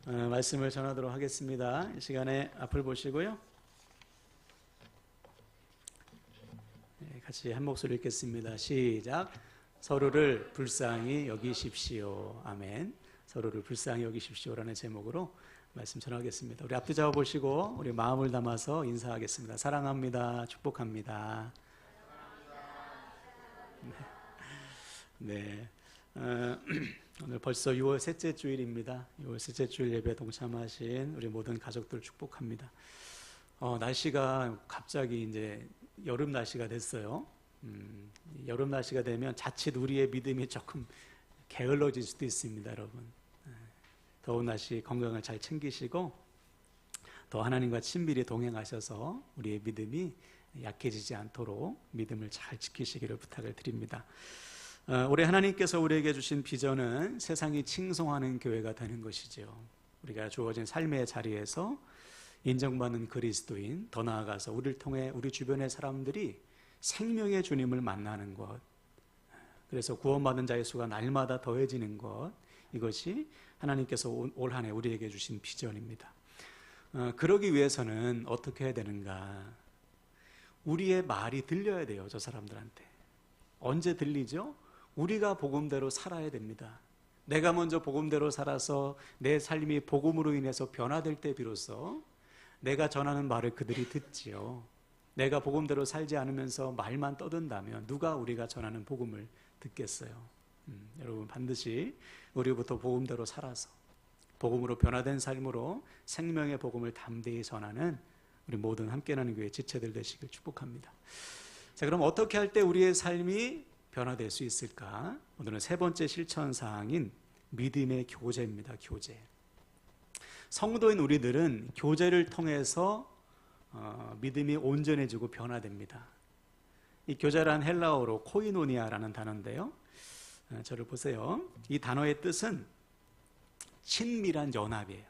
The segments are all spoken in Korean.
말씀을 전하도록 하겠습니다. 이 시간에 앞을 보시고요. 같이 한 목소리 읽겠습니다. 시작. 서로를 불쌍히 여기십시오. 아멘. 서로를 불쌍히 여기십시오라는 제목으로 말씀 전하겠습니다. 우리 앞뒤 잡아보시고 우리 마음을 담아서 인사하겠습니다. 사랑합니다. 축복합니다. 네. 오늘 벌써 6월 셋째 주일입니다. 6월 셋째 주일 예배 동참하신 우리 모든 가족들 축복합니다. 날씨가 갑자기 이제 여름 날씨가 됐어요. 여름 날씨가 되면 자칫 우리의 믿음이 조금 게을러질 수도 있습니다, 여러분. 더운 날씨 건강을 잘 챙기시고 더 하나님과 친밀히 동행하셔서 우리의 믿음이 약해지지 않도록 믿음을 잘 지키시기를 부탁을 드립니다. 올해 하나님께서 우리에게 주신 비전은 세상이 칭송하는 교회가 되는 것이죠. 우리가 주어진 삶의 자리에서 인정받는 그리스도인, 더 나아가서 우리를 통해 우리 주변의 사람들이 생명의 주님을 만나는 것, 그래서 구원받은 자의 수가 날마다 더해지는 것, 이것이 하나님께서 올 한 해 우리에게 주신 비전입니다. 그러기 위해서는 어떻게 해야 되는가? 우리의 말이 들려야 돼요, 저 사람들한테. 언제 들리죠? 우리가 복음대로 살아야 됩니다. 내가 먼저 복음대로 살아서 내 삶이 복음으로 인해서 변화될 때 비로소 내가 전하는 말을 그들이 듣지요. 내가 복음대로 살지 않으면서 말만 떠든다면 누가 우리가 전하는 복음을 듣겠어요? 여러분 반드시 우리부터 복음대로 살아서 복음으로 변화된 삶으로 생명의 복음을 담대히 전하는 우리 모든 함께하는 교회 지체들 되시길 축복합니다. 자, 그럼 어떻게 할 때 우리의 삶이 변화될 수 있을까? 오늘은 세 번째 실천 사항인 믿음의 교제입니다. 교제. 성도인 우리들은 교제를 통해서 믿음이 온전해지고 변화됩니다. 이 교제란 헬라어로 코이노니아라는 단어인데요. 저를 보세요. 이 단어의 뜻은 친밀한 연합이에요.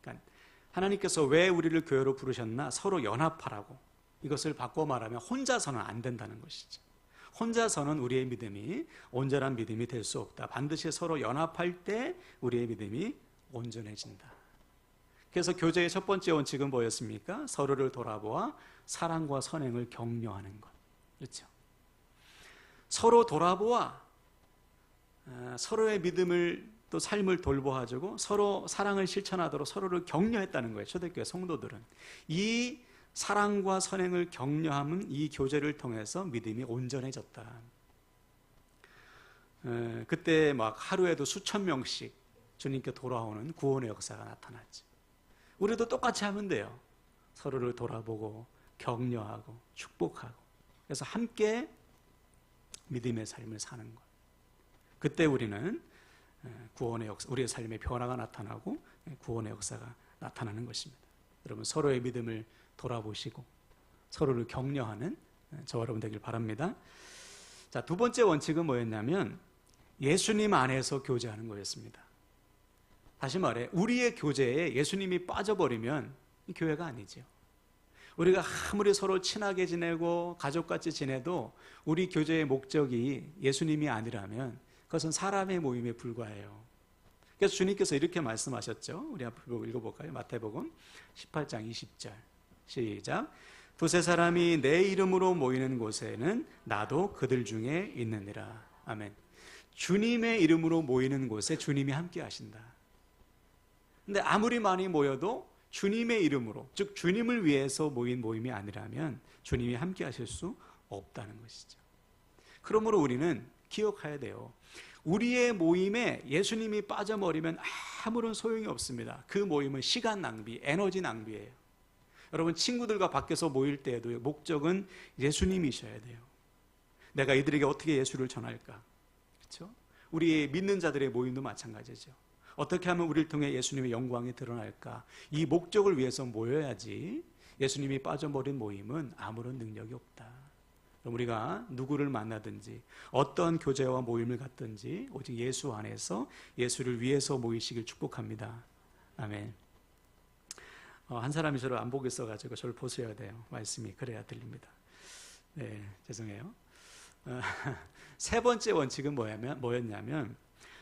그러니까 하나님께서 왜 우리를 교회로 부르셨나? 서로 연합하라고. 이것을 바꿔 말하면 혼자서는 안 된다는 것이죠. 혼자서는 우리의 믿음이 온전한 믿음이 될 수 없다. 반드시 서로 연합할 때 우리의 믿음이 온전해진다. 그래서 교제의 첫 번째 원칙은 뭐였습니까? 서로를 돌아보아 사랑과 선행을 격려하는 것. 그렇죠? 서로 돌아보아 서로의 믿음을 또 삶을 돌보아주고 서로 사랑을 실천하도록 서로를 격려했다는 거예요. 초대교회 성도들은. 이 사랑과 선행을 격려하는 이 교제를 통해서 믿음이 온전해졌다. 그때 막 하루에도 수천 명씩 주님께 돌아오는 구원의 역사가 나타났죠. 우리도 똑같이 하면 돼요. 서로를 돌아보고 격려하고 축복하고 그래서 함께 믿음의 삶을 사는 것. 그때 우리는 구원의 역사, 우리의 삶의 변화가 나타나고 구원의 역사가 나타나는 것입니다. 여러분 서로의 믿음을 돌아보시고 서로를 격려하는 저와 여러분 되길 바랍니다. 자, 두 번째 원칙은 뭐였냐면 예수님 안에서 교제하는 거였습니다. 다시 말해 우리의 교제에 예수님이 빠져버리면 이 교회가 아니죠. 우리가 아무리 서로 친하게 지내고 가족같이 지내도 우리 교제의 목적이 예수님이 아니라면 그것은 사람의 모임에 불과해요. 그래서 주님께서 이렇게 말씀하셨죠. 우리 앞으로 읽어볼까요? 마태복음 18장 20절 시작. 두세 사람이 내 이름으로 모이는 곳에는 나도 그들 중에 있느니라. 아멘. 주님의 이름으로 모이는 곳에 주님이 함께 하신다. 근데 아무리 많이 모여도 주님의 이름으로, 즉 주님을 위해서 모인 모임이 아니라면 주님이 함께 하실 수 없다는 것이죠. 그러므로 우리는 기억해야 돼요. 우리의 모임에 예수님이 빠져버리면 아무런 소용이 없습니다. 그 모임은 시간 낭비, 에너지 낭비예요. 여러분 친구들과 밖에서 모일 때에도 목적은 예수님이셔야 돼요. 내가 이들에게 어떻게 예수를 전할까? 그렇죠? 우리 믿는 자들의 모임도 마찬가지죠. 어떻게 하면 우리를 통해 예수님의 영광이 드러날까? 이 목적을 위해서 모여야지 예수님이 빠져버린 모임은 아무런 능력이 없다. 그럼 우리가 누구를 만나든지 어떤 교제와 모임을 갖든지 오직 예수 안에서 예수를 위해서 모이시길 축복합니다. 아멘. 한 사람이 저를 안 보고 있어가지고 저를 보셔야 돼요. 말씀이 그래야 들립니다. 네, 죄송해요. 세 번째 원칙은 뭐였냐면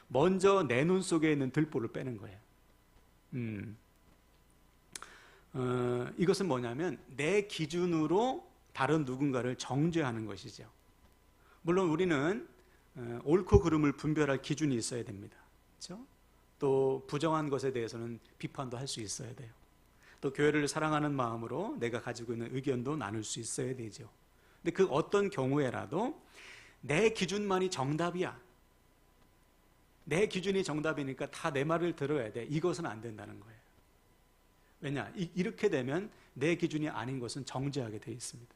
먼저 내 눈 속에 있는 들보를 빼는 거예요. 이것은 뭐냐면 내 기준으로 다른 누군가를 정죄하는 것이죠. 물론 우리는 옳고 그름을 분별할 기준이 있어야 됩니다. 그렇죠? 또 부정한 것에 대해서는 비판도 할 수 있어야 돼요. 또 교회를 사랑하는 마음으로 내가 가지고 있는 의견도 나눌 수 있어야 되죠. 근데 그 어떤 경우에라도 내 기준만이 정답이야, 내 기준이 정답이니까 다 내 말을 들어야 돼, 이것은 안 된다는 거예요. 왜냐? 이렇게 되면 내 기준이 아닌 것은 정죄하게 되어 있습니다.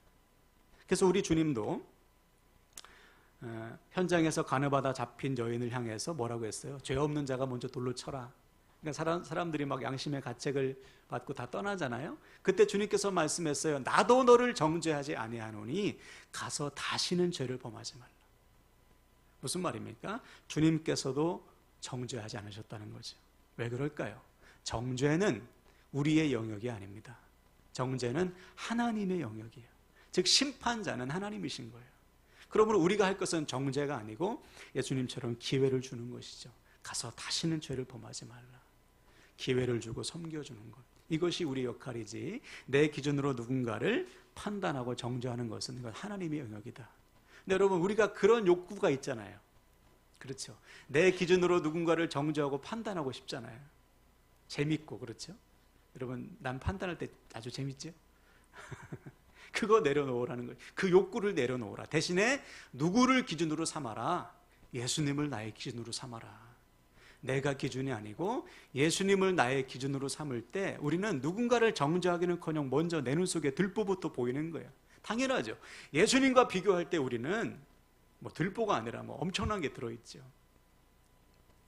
그래서 우리 주님도 현장에서 간음하다 잡힌 여인을 향해서 뭐라고 했어요? 죄 없는 자가 먼저 돌로 쳐라. 그러니까 사람들이 막 양심의 가책을 받고 다 떠나잖아요. 그때 주님께서 말씀했어요. 나도 너를 정죄하지 아니하노니 가서 다시는 죄를 범하지 말라. 무슨 말입니까? 주님께서도 정죄하지 않으셨다는 거죠. 왜 그럴까요? 정죄는 우리의 영역이 아닙니다. 정죄는 하나님의 영역이에요. 즉 심판자는 하나님이신 거예요. 그러므로 우리가 할 것은 정죄가 아니고 예수님처럼 기회를 주는 것이죠. 가서 다시는 죄를 범하지 말라. 기회를 주고 섬겨주는 것. 이것이 우리 역할이지, 내 기준으로 누군가를 판단하고 정죄하는 것은 이건 하나님의 영역이다. 근데 여러분, 우리가 그런 욕구가 있잖아요. 그렇죠? 내 기준으로 누군가를 정죄하고 판단하고 싶잖아요. 재밌고, 그렇죠? 여러분, 난 판단할 때 아주 재밌죠? 그거 내려놓으라는 거예요. 그 욕구를 내려놓으라. 대신에 누구를 기준으로 삼아라? 예수님을 나의 기준으로 삼아라. 내가 기준이 아니고 예수님을 나의 기준으로 삼을 때 우리는 누군가를 정죄하기는커녕 먼저 내 눈 속에 들보부터 보이는 거예요. 당연하죠. 예수님과 비교할 때 우리는 뭐 들보가 아니라 뭐 엄청난 게 들어있죠.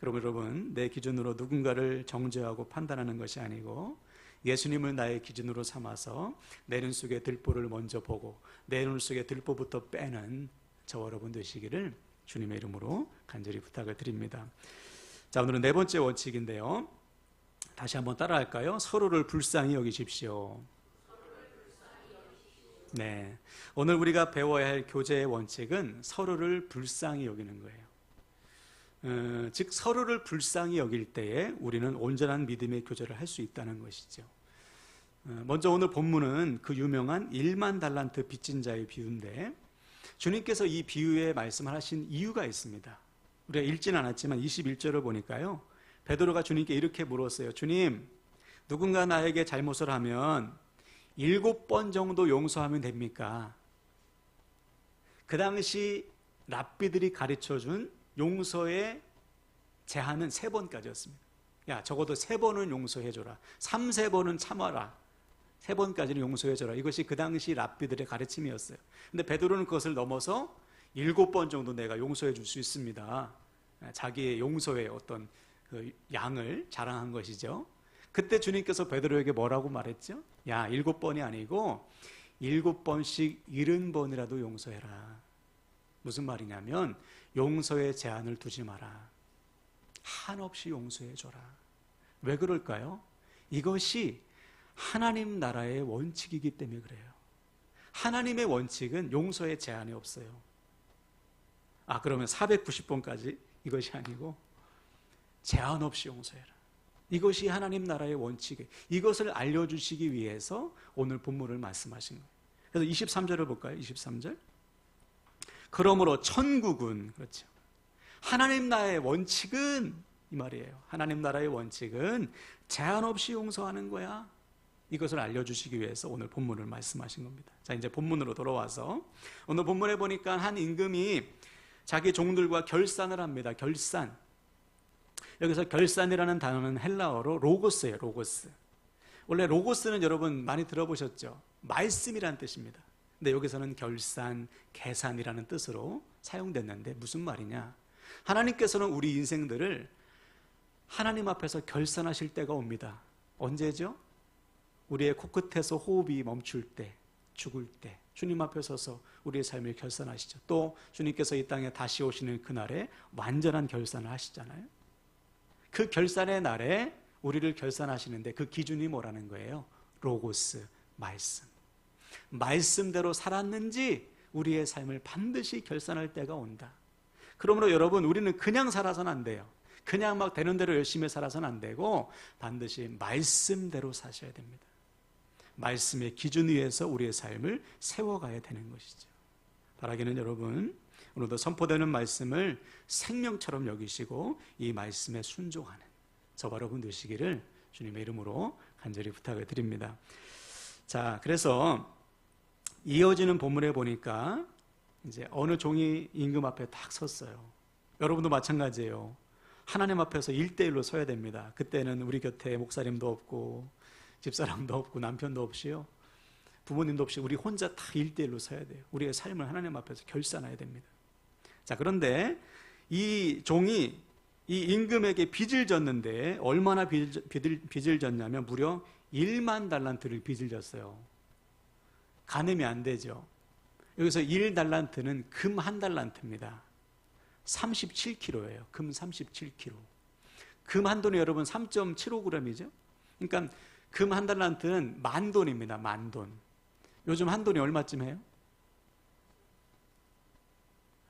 그럼 여러분, 내 기준으로 누군가를 정죄하고 판단하는 것이 아니고 예수님을 나의 기준으로 삼아서 내 눈 속에 들보를 먼저 보고 내 눈 속에 들보부터 빼는 저와 여러분 되시기를 주님의 이름으로 간절히 부탁을 드립니다. 자, 오늘은 네 번째 원칙인데요. 다시 한번 따라할까요? 서로를 불쌍히 여기십시오. 네, 오늘 우리가 배워야 할 교제의 원칙은 서로를 불쌍히 여기는 거예요. 즉 서로를 불쌍히 여길 때에 우리는 온전한 믿음의 교제를 할 수 있다는 것이죠. 먼저 오늘 본문은 그 유명한 1만 달란트 빚진 자의 비유인데, 주님께서 이 비유에 말씀을 하신 이유가 있습니다. 우리가 읽지는 않았지만 21절을 보니까요, 베드로가 주님께 이렇게 물었어요. 주님, 누군가 나에게 잘못을 하면 7번 정도 용서하면 됩니까? 그 당시 랍비들이 가르쳐준 용서의 제한은 3번까지였습니다. 야, 적어도 3번은 용서해줘라. 3, 4번은 참아라. 3번까지는 용서해줘라. 이것이 그 당시 랍비들의 가르침이었어요. 근데 베드로는 그것을 넘어서 7번 정도 내가 용서해 줄 수 있습니다. 자기의 용서의 어떤 그 양을 자랑한 것이죠. 그때 주님께서 베드로에게 뭐라고 말했죠? 야, 7번이 아니고 7번씩 70번이라도 용서해라. 무슨 말이냐면 용서의 제한을 두지 마라. 한없이 용서해줘라. 왜 그럴까요? 이것이 하나님 나라의 원칙이기 때문에 그래요. 하나님의 원칙은 용서의 제한이 없어요. 그러면 490번까지 이것이 아니고 제한 없이 용서해라. 이것이 하나님 나라의 원칙이에요. 이것을 알려주시기 위해서 오늘 본문을 말씀하신 거예요. 그래서 23절을 볼까요? 23절. 그러므로 천국은, 그렇죠, 하나님 나라의 원칙은, 이 말이에요. 하나님 나라의 원칙은 제한 없이 용서하는 거야. 이것을 알려주시기 위해서 오늘 본문을 말씀하신 겁니다. 자, 이제 본문으로 돌아와서 오늘 본문에 보니까 한 임금이 자기 종들과 결산을 합니다. 결산. 여기서 결산이라는 단어는 헬라어로 로고스예요. 로고스. 원래 로고스는 여러분 많이 들어보셨죠? 말씀이라는 뜻입니다. 근데 여기서는 결산, 계산이라는 뜻으로 사용됐는데 무슨 말이냐? 하나님께서는 우리 인생들을 하나님 앞에서 결산하실 때가 옵니다. 언제죠? 우리의 코끝에서 호흡이 멈출 때, 죽을 때 주님 앞에 서서 우리의 삶을 결산하시죠. 또 주님께서 이 땅에 다시 오시는 그날에 완전한 결산을 하시잖아요. 그 결산의 날에 우리를 결산하시는데 그 기준이 뭐라는 거예요? 로고스, 말씀. 말씀대로 살았는지 우리의 삶을 반드시 결산할 때가 온다. 그러므로 여러분, 우리는 그냥 살아서는 안 돼요. 그냥 막 되는 대로 열심히 살아서는 안 되고 반드시 말씀대로 사셔야 됩니다. 말씀의 기준 위에서 우리의 삶을 세워가야 되는 것이죠. 바라기는 여러분, 오늘도 선포되는 말씀을 생명처럼 여기시고 이 말씀에 순종하는 저와 여러분 되시기를 주님의 이름으로 간절히 부탁을 드립니다. 자, 그래서 이어지는 본문에 보니까 이제 어느 종이 임금 앞에 딱 섰어요. 여러분도 마찬가지예요. 하나님 앞에서 1대1로 서야 됩니다. 그때는 우리 곁에 목사님도 없고 집사람도 없고 남편도 없이요, 부모님도 없이 우리 혼자 다 1대1로 서야 돼요. 우리의 삶을 하나님 앞에서 결산해야 됩니다. 자, 그런데 이 종이 이 임금에게 빚을 졌는데 얼마나 빚을 졌냐면 무려 1만 달란트를 빚을 졌어요. 가늠이 안 되죠. 여기서 1달란트는 금 1달란트입니다. 37kg예요. 금 37kg. 금 한 돈이 여러분 3.75g이죠. 그러니까 금 1달란트는 만 돈입니다. 만 돈. 요즘 한 돈이 얼마쯤 해요?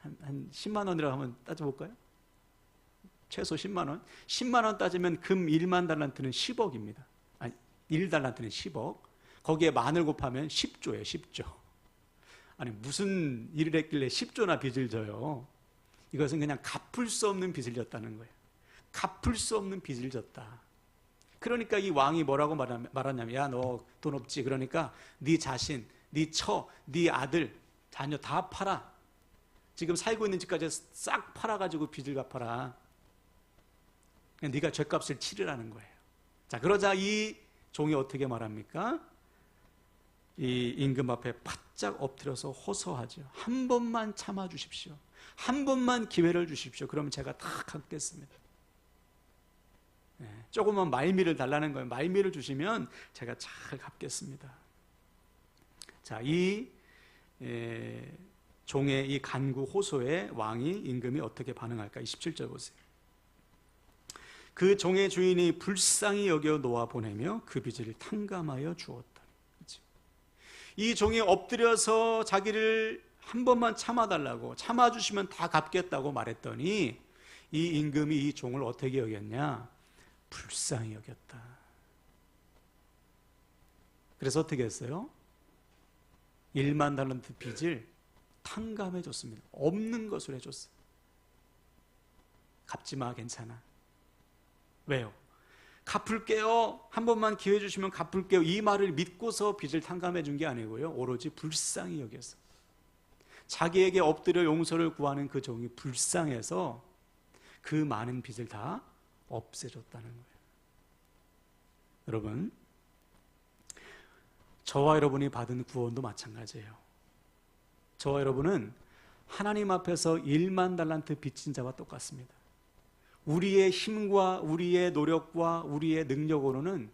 한 10만 원이라고 한번 따져볼까요? 최소 10만 원. 10만 원 따지면 금 1만 달란트는 10억입니다. 아니, 1달란트는 10억. 거기에 만을 곱하면 10조예요. 10조. 아니, 무슨 일을 했길래 10조나 빚을 져요? 이것은 그냥 갚을 수 없는 빚을 졌다는 거예요. 갚을 수 없는 빚을 졌다. 그러니까 이 왕이 뭐라고 말하냐면, 야, 너 돈 없지? 그러니까 네 자신, 네 처, 네 아들, 자녀 다 팔아. 지금 살고 있는 집까지 싹 팔아가지고 빚을 갚아라. 네가 죗값을 치르라는 거예요. 자, 그러자 이 종이 어떻게 말합니까? 이 임금 앞에 바짝 엎드려서 호소하죠. 한 번만 참아주십시오. 한 번만 기회를 주십시오. 그러면 제가 다 갚겠습니다. 조금만 말미를 달라는 거예요. 말미를 주시면 제가 잘 갚겠습니다. 자, 이 종의 이 간구 호소에 왕이 임금이 어떻게 반응할까? 27절 보세요. 그 종의 주인이 불쌍히 여겨 놓아 보내며 그 빚을 탕감하여 주었다. 그렇죠? 이 종이 엎드려서 자기를 한 번만 참아달라고, 참아주시면 다 갚겠다고 말했더니 이 임금이 이 종을 어떻게 여겼냐? 불쌍히 여겼다. 그래서 어떻게 했어요? 1만 달란트 빚을 탕감해 줬습니다. 없는 것을 해줬어요. 갚지 마, 괜찮아. 왜요? 갚을게요. 한 번만 기회 주시면 갚을게요. 이 말을 믿고서 빚을 탕감해 준 게 아니고요, 오로지 불쌍히 여겼어요. 자기에게 엎드려 용서를 구하는 그 종이 불쌍해서 그 많은 빚을 다 없애줬다는 거예요. 여러분, 저와 여러분이 받은 구원도 마찬가지예요. 저와 여러분은 하나님 앞에서 1만 달란트 빚진 자와 똑같습니다. 우리의 힘과 우리의 노력과 우리의 능력으로는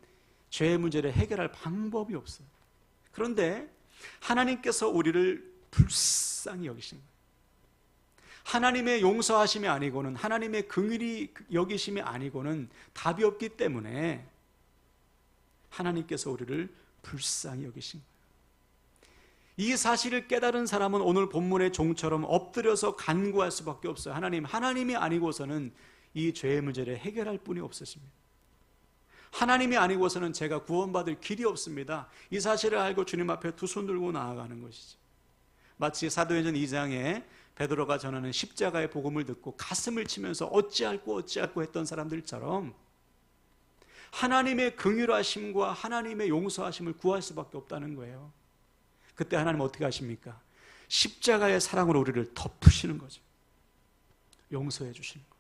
죄의 문제를 해결할 방법이 없어요. 그런데 하나님께서 우리를 불쌍히 여기신 거예요. 하나님의 용서하심이 아니고는, 하나님의 긍휼히 여기심이 아니고는 답이 없기 때문에 하나님께서 우리를 불쌍히 여기신 거예요. 이 사실을 깨달은 사람은 오늘 본문의 종처럼 엎드려서 간구할 수밖에 없어요. 하나님이 아니고서는 이 죄의 문제를 해결할 분이 없으십니다. 하나님이 아니고서는 제가 구원받을 길이 없습니다. 이 사실을 알고 주님 앞에 두 손 들고 나아가는 것이죠. 마치 사도행전 2장에 베드로가 전하는 십자가의 복음을 듣고 가슴을 치면서 어찌할꼬 했던 사람들처럼 하나님의 긍휼하심과 하나님의 용서하심을 구할 수밖에 없다는 거예요. 그때 하나님은 어떻게 하십니까? 십자가의 사랑으로 우리를 덮으시는 거죠. 용서해 주시는 거예요.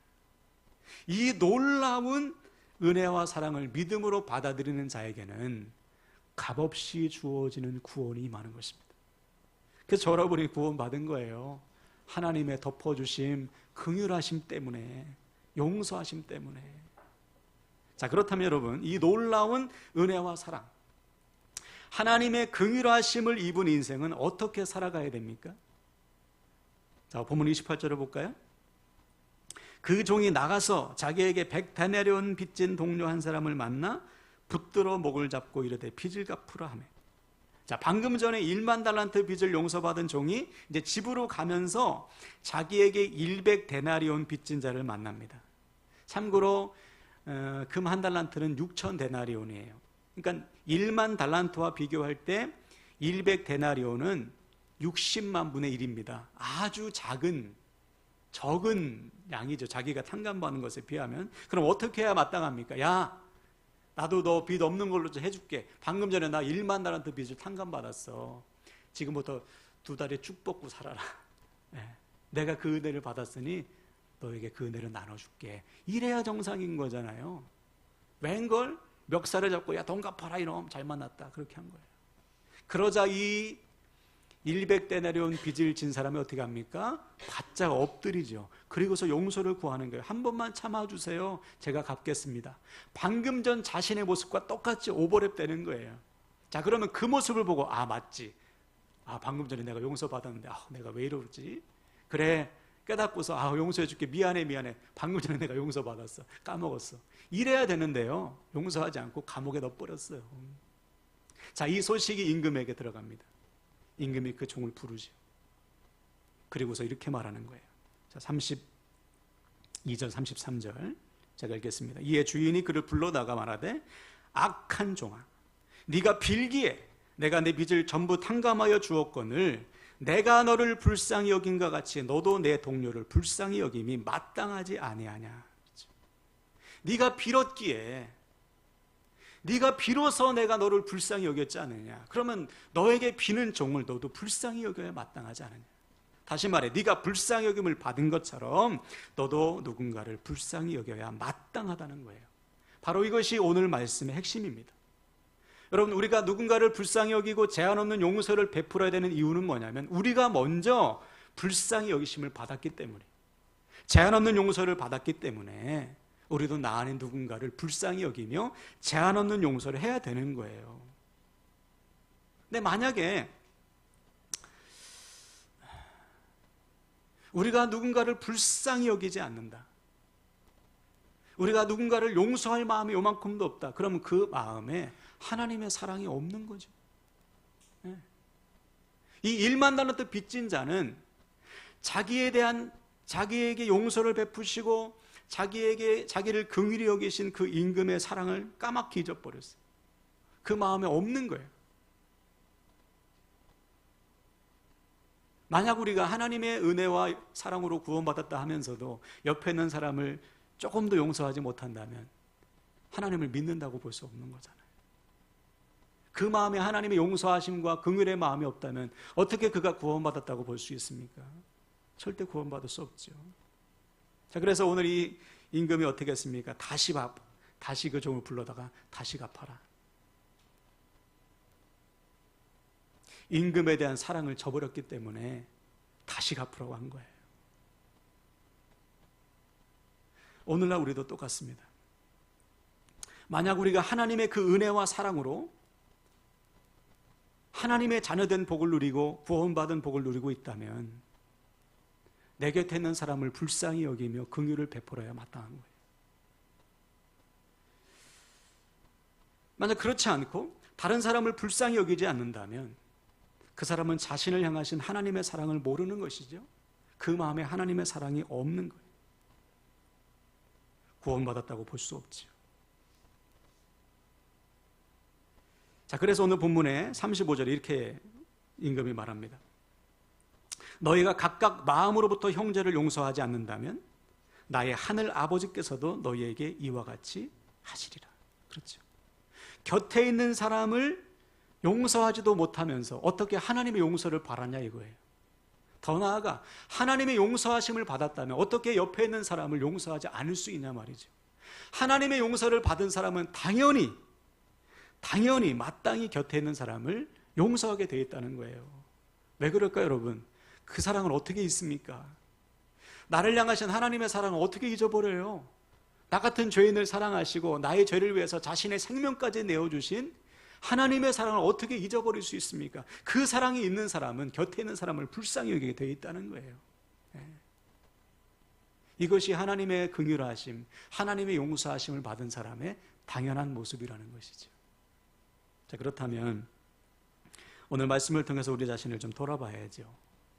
이 놀라운 은혜와 사랑을 믿음으로 받아들이는 자에게는 값없이 주어지는 구원이 임하는 것입니다. 그래서 여러분이 구원받은 거예요. 하나님의 덮어주심, 긍휼하심 때문에, 용서하심 때문에. 자, 그렇다면 여러분, 이 놀라운 은혜와 사랑, 하나님의 긍휼하심을 입은 인생은 어떻게 살아가야 됩니까? 자, 본문 28절을 볼까요? 그 종이 나가서 자기에게 100데나리온 빚진 동료 한 사람을 만나 붙들어 목을 잡고 이르되 빚을 갚으라 하매. 자, 방금 전에 1만 달란트 빚을 용서받은 종이 이제 집으로 가면서 자기에게 100데나리온 빚진 자를 만납니다. 참고로 금 한 달란트는 6천 데나리온이에요. 그러니까 1만 달란트와 비교할 때 100데나리온은 60만 분의 1입니다. 아주 적은 양이죠. 자기가 탕감받는 것에 비하면. 그럼 어떻게 해야 마땅합니까? 야, 나도 너 빚 없는 걸로 좀 해줄게. 방금 전에 나 1만 달란트 빚을 탕감받았어. 지금부터 2달에 쭉 뻗고 살아라. 내가 그 은혜를 받았으니 너에게 그 은혜를 나눠줄게. 이래야 정상인 거잖아요. 웬걸? 멱살을 잡고 야, 돈 갚아라 이놈, 잘 만났다. 그렇게 한 거예요. 그러자 이 100데나리온 빚을 진 사람이 어떻게 합니까? 바짝 엎드리죠. 그리고서 용서를 구하는 거예요. 한 번만 참아주세요. 제가 갚겠습니다. 방금 전 자신의 모습과 똑같이 오버랩 되는 거예요. 자, 그러면 그 모습을 보고 아, 맞지. 아, 방금 전에 내가 용서받았는데 내가 왜 이러지? 그래, 깨닫고서 용서해 줄게. 미안해. 방금 전에 내가 용서받았어. 까먹었어. 이래야 되는데요. 용서하지 않고 감옥에 넣어버렸어요. 자, 이 소식이 임금에게 들어갑니다. 임금이 그 종을 부르죠. 그리고서 이렇게 말하는 거예요. 자, 32절 33절 제가 읽겠습니다. 이에 주인이 그를 불러다가 말하되 악한 종아, 네가 빌기에 내가 내 빚을 전부 탕감하여 주었거늘 내가 너를 불쌍히 여긴과 같이 너도 내 동료를 불쌍히 여김이 마땅하지 아니하냐. 네가 빌었기에, 네가 빌어서 내가 너를 불쌍히 여겼지 않느냐. 그러면 너에게 비는 종을 너도 불쌍히 여겨야 마땅하지 않느냐. 다시 말해, 네가 불쌍히 여김을 받은 것처럼 너도 누군가를 불쌍히 여겨야 마땅하다는 거예요. 바로 이것이 오늘 말씀의 핵심입니다. 여러분, 우리가 누군가를 불쌍히 여기고 제한 없는 용서를 베풀어야 되는 이유는 뭐냐면 우리가 먼저 불쌍히 여기심을 받았기 때문에, 제한 없는 용서를 받았기 때문에 우리도 나 안에 누군가를 불쌍히 여기며 제한 없는 용서를 해야 되는 거예요. 근데 만약에 우리가 누군가를 불쌍히 여기지 않는다, 우리가 누군가를 용서할 마음이 요만큼도 없다, 그러면 그 마음에 하나님의 사랑이 없는 거죠. 이 1만 달란트 빚진 자는 자기에게 용서를 베푸시고 자기를 긍휼히 여기신 그 임금의 사랑을 까맣게 잊어버렸어요. 그 마음에 없는 거예요. 만약 우리가 하나님의 은혜와 사랑으로 구원받았다 하면서도 옆에 있는 사람을 조금 더 용서하지 못한다면 하나님을 믿는다고 볼 수 없는 거잖아요. 그 마음에 하나님의 용서하심과 긍휼의 마음이 없다면 어떻게 그가 구원받았다고 볼 수 있습니까? 절대 구원받을 수 없죠. 자, 그래서 오늘 이 임금이 어떻게 했습니까? 다시 그 종을 불러다가 다시 갚아라. 임금에 대한 사랑을 저버렸기 때문에 다시 갚으라고 한 거예요. 오늘날 우리도 똑같습니다. 만약 우리가 하나님의 그 은혜와 사랑으로 하나님의 자녀된 복을 누리고 구원받은 복을 누리고 있다면 내 곁에 있는 사람을 불쌍히 여기며 긍휼을 베풀어야 마땅한 거예요. 만약 그렇지 않고 다른 사람을 불쌍히 여기지 않는다면 그 사람은 자신을 향하신 하나님의 사랑을 모르는 것이죠. 그 마음에 하나님의 사랑이 없는 거예요. 구원받았다고 볼 수 없죠. 자, 그래서 오늘 본문에 35절에 이렇게 임금이 말합니다. 너희가 각각 마음으로부터 형제를 용서하지 않는다면 나의 하늘 아버지께서도 너희에게 이와 같이 하시리라. 그렇죠. 곁에 있는 사람을 용서하지도 못하면서 어떻게 하나님의 용서를 바라냐 이거예요. 더 나아가 하나님의 용서하심을 받았다면 어떻게 옆에 있는 사람을 용서하지 않을 수 있냐 말이죠. 하나님의 용서를 받은 사람은 당연히 마땅히 곁에 있는 사람을 용서하게 되어 있다는 거예요. 왜 그럴까요, 여러분? 그 사랑을 어떻게 잊습니까? 나를 향하신 하나님의 사랑을 어떻게 잊어버려요? 나 같은 죄인을 사랑하시고 나의 죄를 위해서 자신의 생명까지 내어주신 하나님의 사랑을 어떻게 잊어버릴 수 있습니까? 그 사랑이 있는 사람은 곁에 있는 사람을 불쌍히 여기게 되어 있다는 거예요. 이것이 하나님의 긍휼하심, 하나님의 용서하심을 받은 사람의 당연한 모습이라는 것이죠. 자, 그렇다면 오늘 말씀을 통해서 우리 자신을 좀 돌아봐야죠.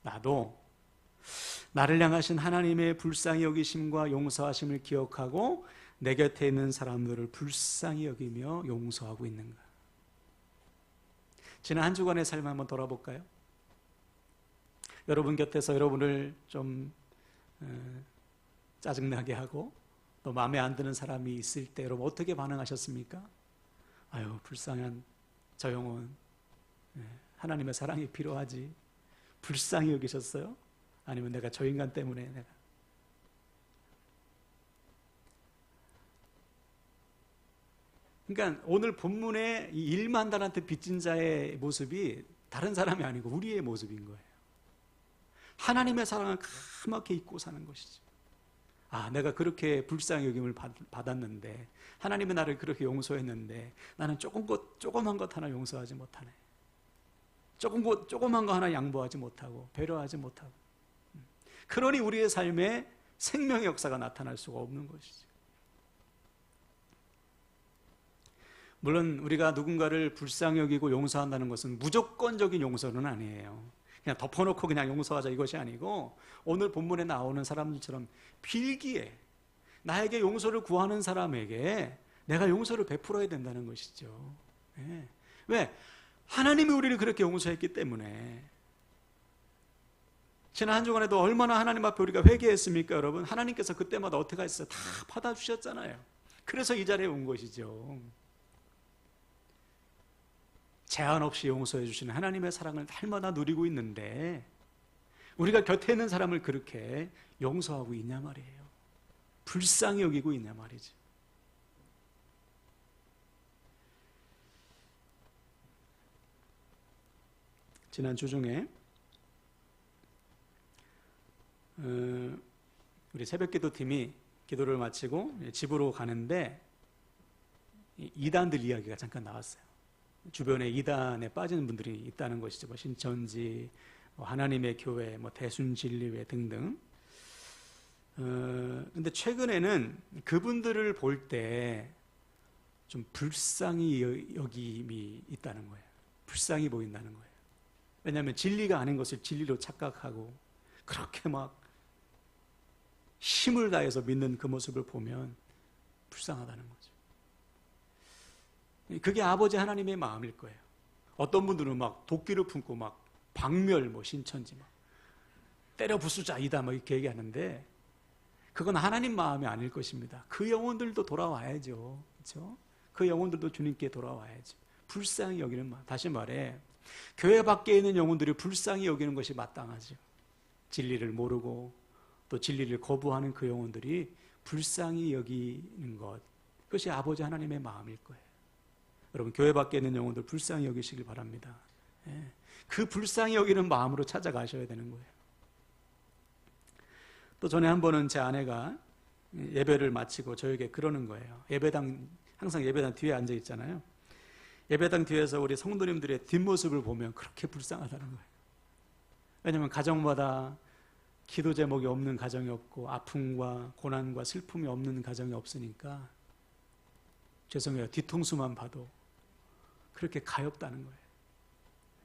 나도 나를 향하신 하나님의 불쌍히 여기심과 용서하심을 기억하고 내 곁에 있는 사람들을 불쌍히 여기며 용서하고 있는가? 지난 한 주간의 삶을 한번 돌아볼까요? 여러분 곁에서 여러분을 좀 짜증나게 하고 또 마음에 안 드는 사람이 있을 때 여러분 어떻게 반응하셨습니까? 아유, 불쌍한 저 영혼, 하나님의 사랑이 필요하지. 불쌍히 여기셨어요? 아니면 내가 저 인간 때문에 내가. 그러니까 오늘 본문의 이 1만 달란트 빚진 자의 모습이 다른 사람이 아니고 우리의 모습인 거예요. 하나님의 사랑을 까맣게 잊고 사는 것이죠. 아, 내가 그렇게 불쌍히 여김을 받았는데, 하나님이 나를 그렇게 용서했는데 나는 조그만 것 하나 용서하지 못하네. 조그만 거 하나 양보하지 못하고 배려하지 못하고. 그러니 우리의 삶에 생명의 역사가 나타날 수가 없는 것이죠. 물론 우리가 누군가를 불쌍히 여기고 용서한다는 것은 무조건적인 용서는 아니에요. 그냥 덮어놓고 그냥 용서하자 이것이 아니고, 오늘 본문에 나오는 사람들처럼 필기에 나에게 용서를 구하는 사람에게 내가 용서를 베풀어야 된다는 것이죠. 네. 왜? 하나님이 우리를 그렇게 용서했기 때문에. 지난 한 주간에도 얼마나 하나님 앞에 우리가 회개했습니까, 여러분? 하나님께서 그때마다 어떻게 하셨어요? 다 받아주셨잖아요. 그래서 이 자리에 온 것이죠. 제한 없이 용서해 주시는 하나님의 사랑을 날마다 누리고 있는데 우리가 곁에 있는 사람을 그렇게 용서하고 있냐 말이에요. 불쌍히 여기고 있냐 말이죠. 지난 주 중에 우리 새벽기도팀이 기도를 마치고 집으로 가는데 이단들 이야기가 잠깐 나왔어요. 주변에 이단에 빠지는 분들이 있다는 것이죠. 뭐 신천지, 하나님의 교회, 대순진리회 등등. 근데 최근에는 그분들을 볼 때 좀 불쌍히 여김이 있다는 거예요. 불쌍히 보인다는 거예요. 왜냐하면 진리가 아닌 것을 진리로 착각하고 그렇게 막 힘을 다해서 믿는 그 모습을 보면 불쌍하다는 거죠. 그게 아버지 하나님의 마음일 거예요. 어떤 분들은 막 도끼를 품고 막 박멸, 신천지 막 때려 부수자 이다 이렇게 얘기하는데, 그건 하나님 마음이 아닐 것입니다. 그 영혼들도 돌아와야죠. 그렇죠? 그 영혼들도 주님께 돌아와야죠. 불쌍히 여기는 마음. 다시 말해, 교회 밖에 있는 영혼들이 불쌍히 여기는 것이 마땅하죠. 진리를 모르고 또 진리를 거부하는 그 영혼들이 불쌍히 여기는 것, 그것이 아버지 하나님의 마음일 거예요. 여러분, 교회 밖에 있는 영혼들 불쌍히 여기시길 바랍니다. 그 불쌍히 여기는 마음으로 찾아가셔야 되는 거예요. 또 전에 한 번은 제 아내가 예배를 마치고 저에게 그러는 거예요. 항상 예배당 뒤에 앉아 있잖아요. 예배당 뒤에서 우리 성도님들의 뒷모습을 보면 그렇게 불쌍하다는 거예요. 왜냐하면 가정마다 기도 제목이 없는 가정이 없고 아픔과 고난과 슬픔이 없는 가정이 없으니까, 죄송해요, 뒤통수만 봐도 그렇게 가엾다는 거예요.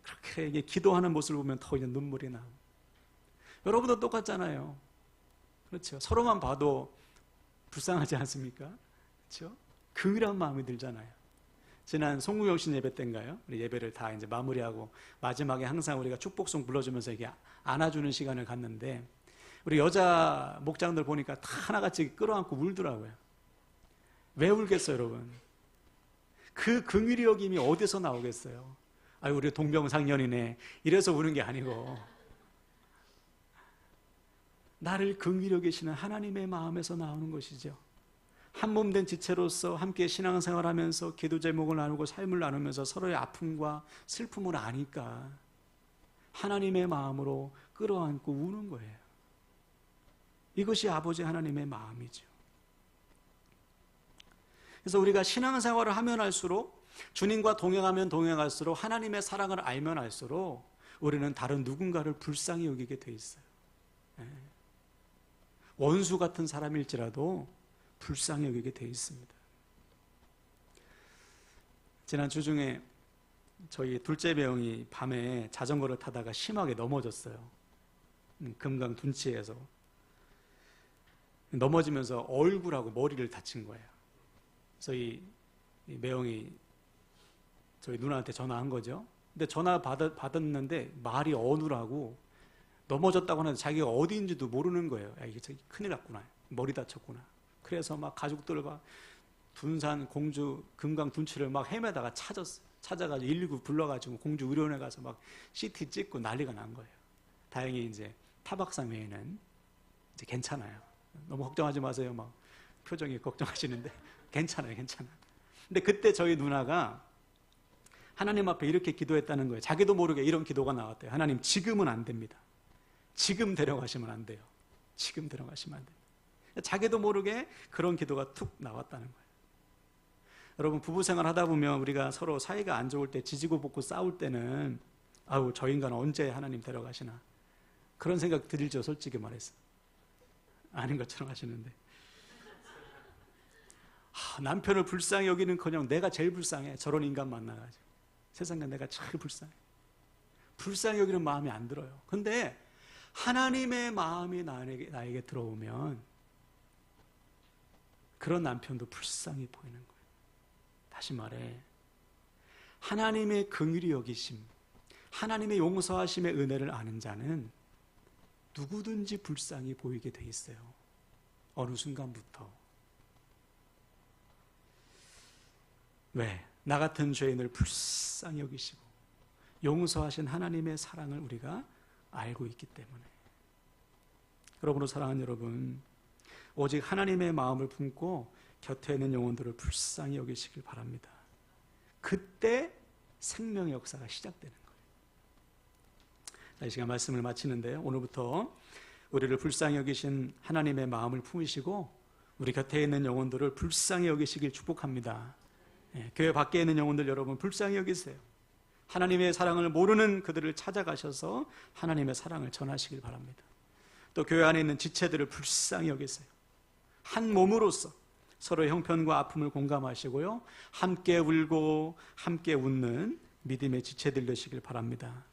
그렇게 이게 기도하는 모습을 보면 더 이제 눈물이 나고. 여러분도 똑같잖아요. 그렇죠? 서로만 봐도 불쌍하지 않습니까? 그렇죠? 긍휼한 마음이 들잖아요. 지난 송구영신 예배 때인가요? 우리 예배를 다 이제 마무리하고 마지막에 항상 우리가 축복송 불러주면서 이게 안아주는 시간을 갖는데, 우리 여자 목장들 보니까 다 하나같이 끌어안고 울더라고요. 왜 울겠어요, 여러분? 그 긍휼히 여김이 어디서 나오겠어요? 아유, 우리 동병상련이네, 이래서 우는 게 아니고, 나를 긍휼히 여기시는 하나님의 마음에서 나오는 것이죠. 한 몸 된 지체로서 함께 신앙생활하면서 기도 제목을 나누고 삶을 나누면서 서로의 아픔과 슬픔을 아니까 하나님의 마음으로 끌어안고 우는 거예요. 이것이 아버지 하나님의 마음이죠. 그래서 우리가 신앙생활을 하면 할수록, 주님과 동행하면 동행할수록, 하나님의 사랑을 알면 알수록 우리는 다른 누군가를 불쌍히 여기게 돼 있어요. 원수 같은 사람일지라도 불쌍히 여기게 돼 있습니다. 지난 주 중에 저희 둘째 배영이 밤에 자전거를 타다가 심하게 넘어졌어요. 금강 둔치에서 넘어지면서 얼굴하고 머리를 다친 거예요. 그래서 이 매형이 저희 누나한테 전화한 거죠. 근데 전화 받았는데 말이 어눌하고 넘어졌다고 하는데 자기가 어디인지도 모르는 거예요. 야, 이게 큰일 났구나. 머리 다쳤구나. 그래서 막 가족들과 둔산, 공주, 금강 둔치를 막 헤매다가 찾아가지고 119 불러가지고 공주 의료원에 가서 막 CT 찍고 난리가 난 거예요. 다행히 이제 타박상 외에는 이제 괜찮아요. 너무 걱정하지 마세요. 막 표정이 걱정하시는데 괜찮아요. 근데 그때 저희 누나가 하나님 앞에 이렇게 기도했다는 거예요. 자기도 모르게 이런 기도가 나왔대요. 하나님, 지금은 안 됩니다. 지금 데려가시면 안 돼요. 지금 데려가시면 안 됩니다. 자기도 모르게 그런 기도가 툭 나왔다는 거예요. 여러분, 부부 생활 하다 보면 우리가 서로 사이가 안 좋을 때, 지지고 볶고 싸울 때는 아우, 저 인간 언제 하나님 데려가시나, 그런 생각 들죠. 솔직히 말해서. 아닌 것처럼 하시는데, 남편을 불쌍히 여기는커녕 내가 제일 불쌍해. 저런 인간 만나가지고 세상에 내가 제일 불쌍히 여기는 마음이 안 들어요. 근데 하나님의 마음이 나에게 들어오면 그런 남편도 불쌍히 보이는 거예요. 다시 말해, 하나님의 긍휼히 여기심, 하나님의 용서하심의 은혜를 아는 자는 누구든지 불쌍히 보이게 돼 있어요. 어느 순간부터. 왜? 나 같은 죄인을 불쌍히 여기시고 용서하신 하나님의 사랑을 우리가 알고 있기 때문에. 그러므로 사랑하는 여러분, 오직 하나님의 마음을 품고 곁에 있는 영혼들을 불쌍히 여기시길 바랍니다. 그때 생명의 역사가 시작되는 거예요. 자, 이 시간 말씀을 마치는데요, 오늘부터 우리를 불쌍히 여기신 하나님의 마음을 품으시고 우리 곁에 있는 영혼들을 불쌍히 여기시길 축복합니다. 교회 밖에 있는 영혼들 여러분 불쌍히 여기세요. 하나님의 사랑을 모르는 그들을 찾아가셔서 하나님의 사랑을 전하시길 바랍니다. 또 교회 안에 있는 지체들을 불쌍히 여기세요. 한 몸으로서 서로의 형편과 아픔을 공감하시고요, 함께 울고 함께 웃는 믿음의 지체들 되시길 바랍니다.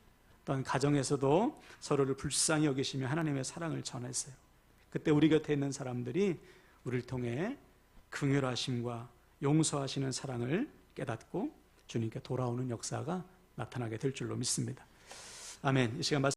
또한 가정에서도 서로를 불쌍히 여기시며 하나님의 사랑을 전하세요. 그때 우리 곁에 있는 사람들이 우리를 통해 긍휼하심과 용서하시는 사랑을 깨닫고 주님께 돌아오는 역사가 나타나게 될 줄로 믿습니다. 아멘. 이 시간 말씀